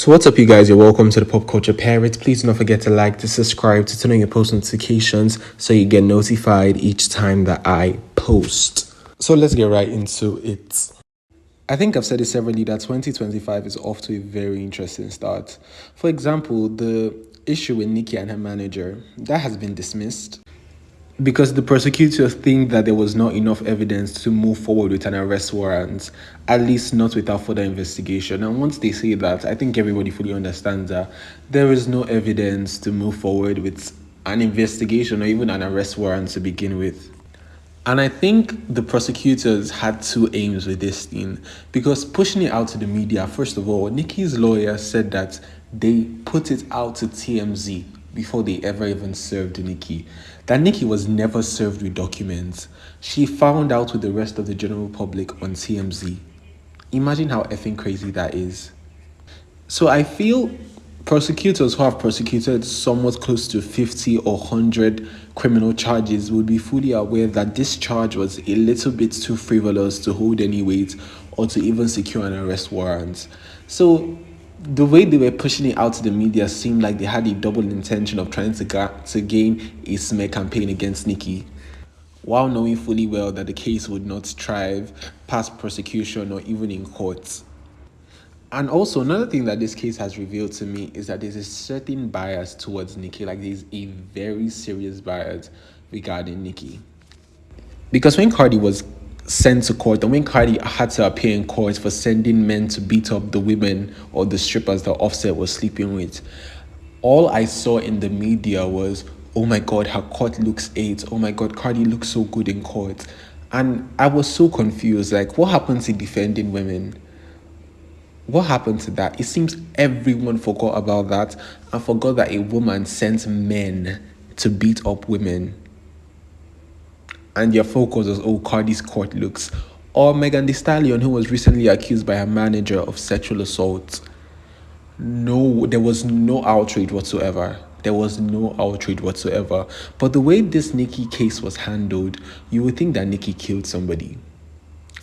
So what's up, you guys? You're welcome to the Pop Culture Parrots. Please do not forget to like, to subscribe, to turn on your post notifications so you get notified each time that I post. So let's get right into it. I think I've said it severally that 2025 is off to a very interesting start. For example, the issue with Nicki and her manager, that has been dismissed because the prosecutors think that there was not enough evidence to move forward with an arrest warrant, at least not without further investigation. And once they say that, I think everybody fully understands that there is no evidence to move forward with an investigation or even an arrest warrant to begin with. And I think the prosecutors had two aims with this thing, because pushing it out to the media, first of all, Nicki's lawyer said that they put it out to TMZ before they ever even served Nicki. That Nicki was never served with documents. She found out with the rest of the general public on TMZ. Imagine how effing crazy that is. So I feel prosecutors who have prosecuted somewhat close to 50 or 100 criminal charges would be fully aware that this charge was a little bit too frivolous to hold any weight or to even secure an arrest warrant. So the way they were pushing it out to the media seemed like they had a double intention of trying to gain a smear campaign against Nicki, while knowing fully well that the case would not thrive past prosecution or even in court. And also, another thing that this case has revealed to me is that there's a certain bias towards Nicki. Like, there's a very serious bias regarding Nicki. Because when Cardi was sent to court, and when Cardi had to appear in court for sending men to beat up the women or the strippers that Offset was sleeping with, all I saw in the media was, oh my God, her court looks 8. Oh my God, Cardi looks so good in court. And I was so confused. Like, what happened to defending women? What happened to that? It seems everyone forgot about that and forgot that a woman sent men to beat up women. And your focus was, oh, Cardi's court looks. Or Megan Thee Stallion, who was recently accused by her manager of sexual assault. No, there was no outrage whatsoever. There was no outrage whatsoever. But the way this Nicki case was handled, you would think that Nicki killed somebody.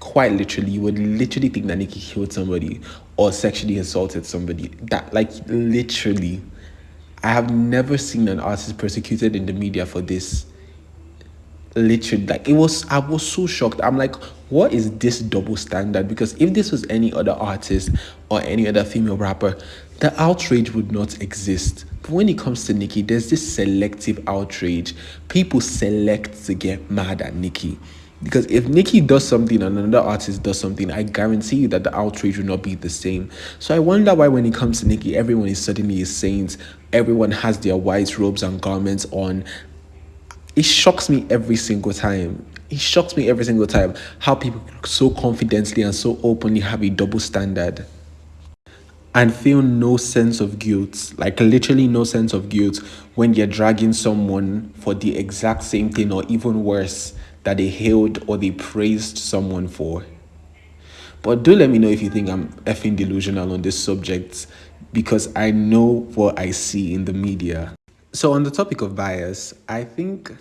Quite literally, you would literally think that Nicki killed somebody or sexually assaulted somebody. That, like, literally, I have never seen an artist persecuted in the media for this. Literally, like, I was so shocked. I'm like, what is this double standard? Because if this was any other artist or any other female rapper, the outrage would not exist. But when it comes to Nicki, there's this selective outrage. People select to get mad at Nicki. Because if Nicki does something and another artist does something, I guarantee you that the outrage will not be the same. So I wonder why when it comes to Nicki, everyone is suddenly a saint. Everyone has their white robes and garments on. It shocks me every single time. It shocks me every single time how people so confidently and so openly have a double standard and feel no sense of guilt, like literally no sense of guilt when you're dragging someone for the exact same thing or even worse that they hailed or they praised someone for. But do let me know if you think I'm effing delusional on this subject, because I know what I see in the media. So on the topic of bias, I think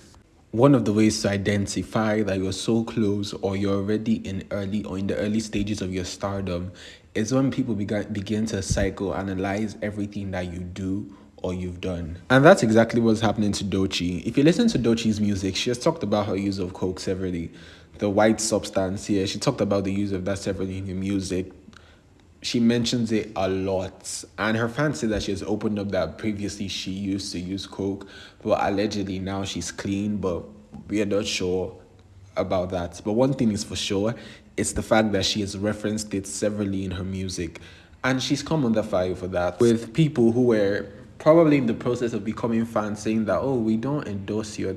one of the ways to identify that you're so close or you're already in the early stages of your stardom is when people begin to psychoanalyze everything that you do or you've done. And that's exactly what's happening to Doechii. If you listen to Doechii's music, she has talked about her use of coke severally. The white substance here, she talked about the use of that severally in her music. She mentions it a lot, and her fans say that she has opened up that previously she used to use coke, but allegedly now she's clean, but we are not sure about that. But one thing is for sure, it's the fact that she has referenced it severally in her music, and she's come under fire for that, with people who were probably in the process of becoming fans saying that, oh, we don't endorse your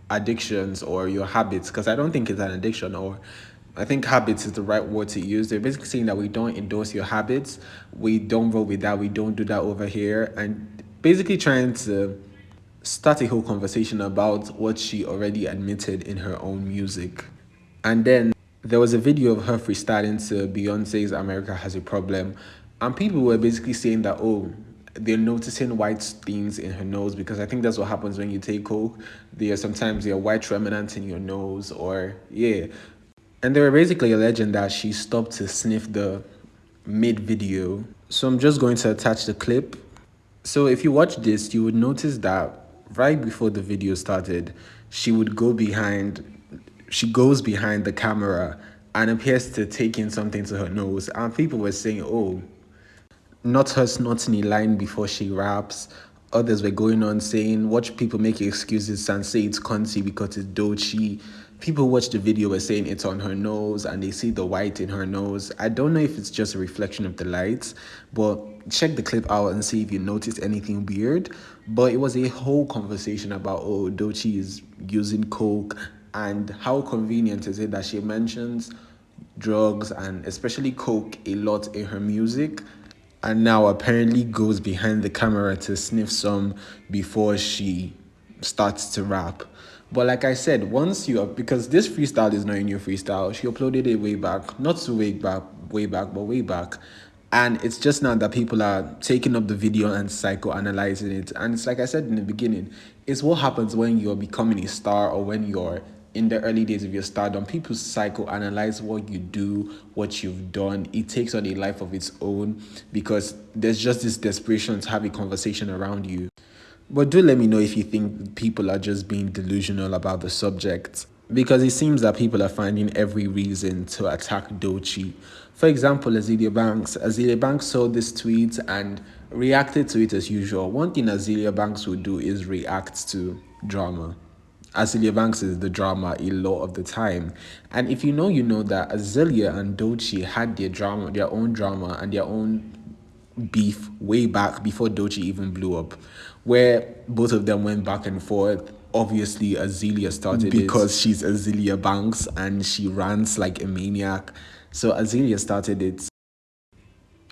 addictions or your habits, because I don't think it's an addiction, or I think habits is the right word to use. They're basically saying that we don't endorse your habits, we don't roll with that, we don't do that over here, and basically trying to start a whole conversation about what she already admitted in her own music. And then there was a video of her freestyling to Beyonce's America Has a Problem, and people were basically saying that, oh, they're noticing white things in her nose, because I think that's what happens when you take coke. There are white remnants in your nose, or yeah. And they were basically alleging that she stopped to sniff the mid-video So I'm just going to attach the clip. So if you watch this, you would notice that right before the video started, she would go behind, she goes behind the camera and appears to take in something to her nose. And people were saying, oh, not her snotting a line before she raps. Others were going on saying, watch people make excuses and say it's cunty because it's Doechii. People watch the video were saying it's on her nose and they see the white in her nose. I don't know if it's just a reflection of the lights, but check the clip out and see if you notice anything weird. But it was a whole conversation about, oh, Doechii is using coke, and how convenient is it that she mentions drugs and especially coke a lot in her music, and now apparently goes behind the camera to sniff some before she starts to rap. But like I said, once you because this freestyle is not a new freestyle, she uploaded it way back, not so way back, but way back. And it's just now that people are taking up the video and psychoanalyzing it. And it's like I said in the beginning, it's what happens when you're becoming a star or when you're in the early days of your stardom. People psychoanalyze what you do, what you've done. It takes on a life of its own because there's just this desperation to have a conversation around you. But do let me know if you think people are just being delusional about the subject, because it seems that people are finding every reason to attack Doechii. For example, Azealia Banks. Azealia Banks saw this tweet and reacted to it as usual. One thing Azealia Banks would do is react to drama. Azealia Banks is the drama a lot of the time. And if you know, you know that Azealia and Doechii had their drama, their own drama and their own beef way back before Doechii even blew up, where both of them went back and forth. Obviously, Azealia started because she's Azealia Banks and she rants like a maniac. So Azealia started it,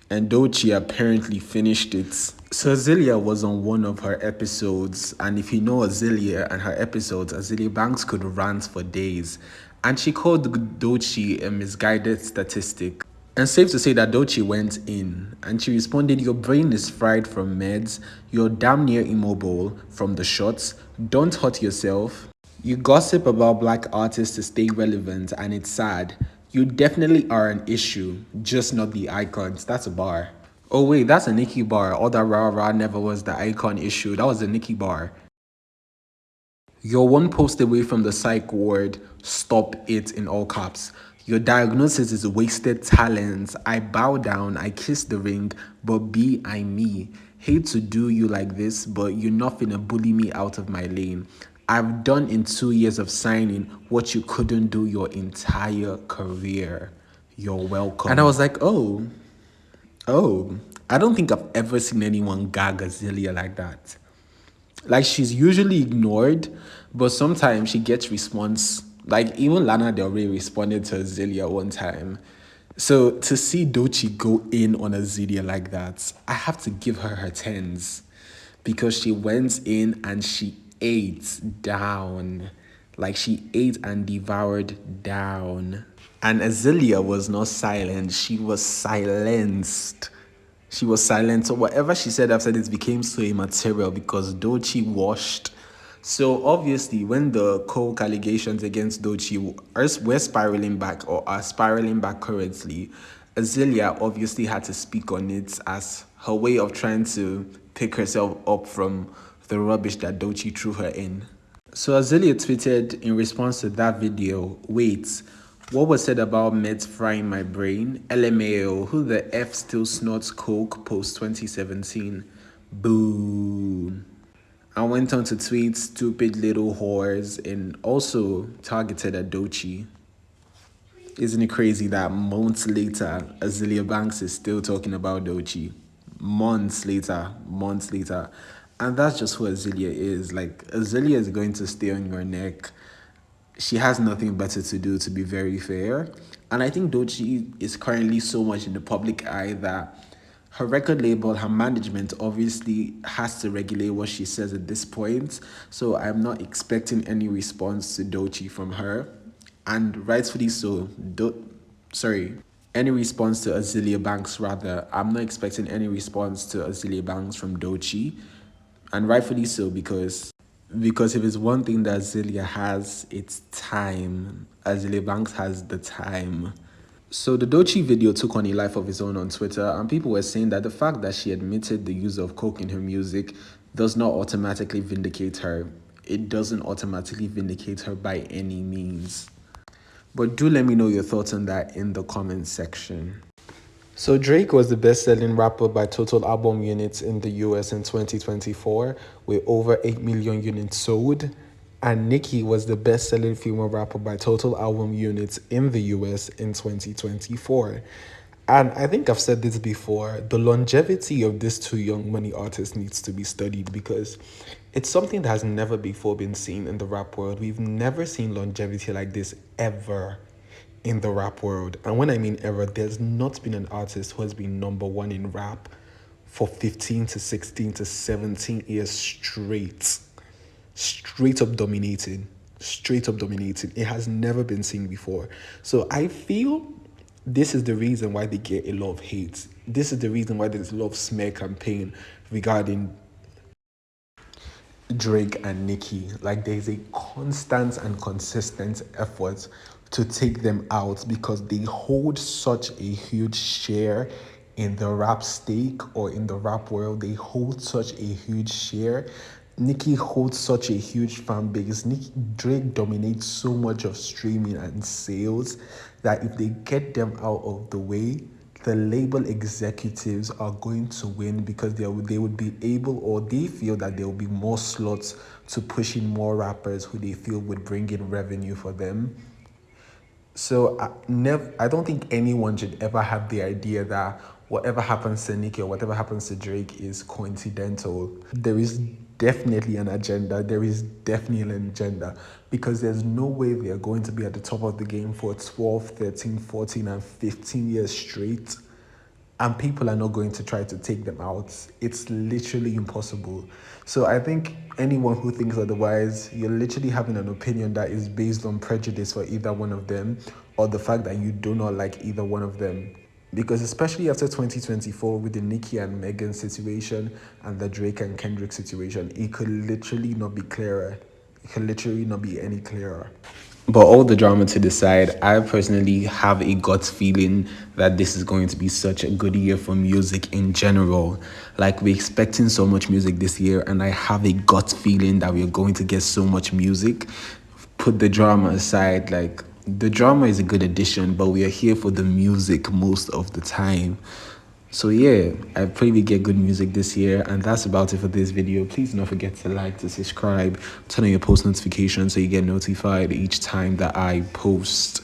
and Doechii apparently finished it. So Azealia was on one of her episodes, and if you know Azealia and her episodes, Azealia Banks could rant for days, and she called Doechii a misguided statistic. And safe to say that Doechii went in and she responded, your brain is fried from meds, you're damn near immobile from the shots, don't hurt yourself. You gossip about black artists to stay relevant and it's sad. You definitely are an issue, just not the icons. That's a bar. Oh wait, that's a Nicki bar. All that rah rah never was the icon issue. That was a Nicki bar. You're one post away from the psych ward. Stop it in all caps. Your diagnosis is wasted talent. I bow down, I kiss the ring, but be I me. Hate to do you like this, but you're not finna bully me out of my lane. I've done in 2 years of signing what you couldn't do your entire career. You're welcome. And I was like, oh, I don't think I've ever seen anyone gag Azealia like that. Like, she's usually ignored, but sometimes she gets response. Like, even Lana Del Rey responded to Azealia one time. So to see Doechii go in on Azealia like that, I have to give her her tens, because she went in and she ate down. Like, she ate and devoured down. And Azealia was not silent, she was silenced. She was silent. So whatever she said after this became so immaterial because Doechii washed. So obviously, when the coke allegations against Doechii were spiraling back or are spiraling back currently, Azealia obviously had to speak on it as her way of trying to pick herself up from the rubbish that Doechii threw her in. So Azealia tweeted in response to that video, wait, what was said about meds frying my brain? LMAO, who the F still snorts coke post 2017? Boo. I went on to tweet stupid little whores and also targeted at Doechii. Isn't it crazy that months later, Azealia Banks is still talking about Doechii? Months later. And that's just who Azealia is. Like, Azealia is going to stay on your neck. She has nothing better to do, to be very fair. And I think Doechii is currently so much in the public eye that her record label, her management obviously has to regulate what she says at this point. So I'm not expecting any response to Doechii from her. And rightfully so. Any response to Azealia Banks, rather. I'm not expecting any response to Azealia Banks from Doechii. And rightfully so, because if it's one thing that Azealia has, it's time. Azealia Banks has the time. So the Doechii video took on a life of its own on Twitter, and people were saying that the fact that she admitted the use of coke in her music does not automatically vindicate her. It doesn't automatically vindicate her by any means. But do let me know your thoughts on that in the comments section. So Drake was the best-selling rapper by total album units in the US in 2024 with over 8 million units sold. And Nicki was the best-selling female rapper by total album units in the US in 2024. And I think I've said this before, the longevity of these two young money artists needs to be studied because it's something that has never before been seen in the rap world. We've never seen longevity like this ever in the rap world. And when I mean ever, there's not been an artist who has been number one in rap for 15 to 16 to 17 years straight. Straight up dominating. Straight up dominating. It has never been seen before. So I feel this is the reason why they get a lot of hate. This is the reason why there's a lot of smear campaign regarding Drake and Nicki. Like there's a constant and consistent effort to take them out because they hold such a huge share in the rap stake or in the rap world. They hold such a huge share. Nicki holds such a huge fan base. Drake dominates so much of streaming and sales that if they get them out of the way, the label executives are going to win because they would be able, or they feel that there will be more slots to push in more rappers who they feel would bring in revenue for them. So I don't think anyone should ever have the idea that whatever happens to Nicki or whatever happens to Drake is coincidental. There is definitely an agenda. There is definitely an agenda because there's no way they are going to be at the top of the game for 12, 13, 14, and 15 years straight. And people are not going to try to take them out. It's literally impossible. So I think anyone who thinks otherwise, you're literally having an opinion that is based on prejudice for either one of them or the fact that you do not like either one of them. Because especially after 2024 with the Nicki and Megan situation and the Drake and Kendrick situation, it could literally not be clearer. It could literally not be any clearer. But all the drama to the side, I personally have a gut feeling that this is going to be such a good year for music in general. Like, we're expecting so much music this year, and I have a gut feeling that we're going to get so much music. Put the drama aside, like, the drama is a good addition, but we are here for the music most of the time. So yeah, I pray we get good music this year, and that's about it for this video. Please don't forget to like, to subscribe, turn on your post notifications so you get notified each time that I post.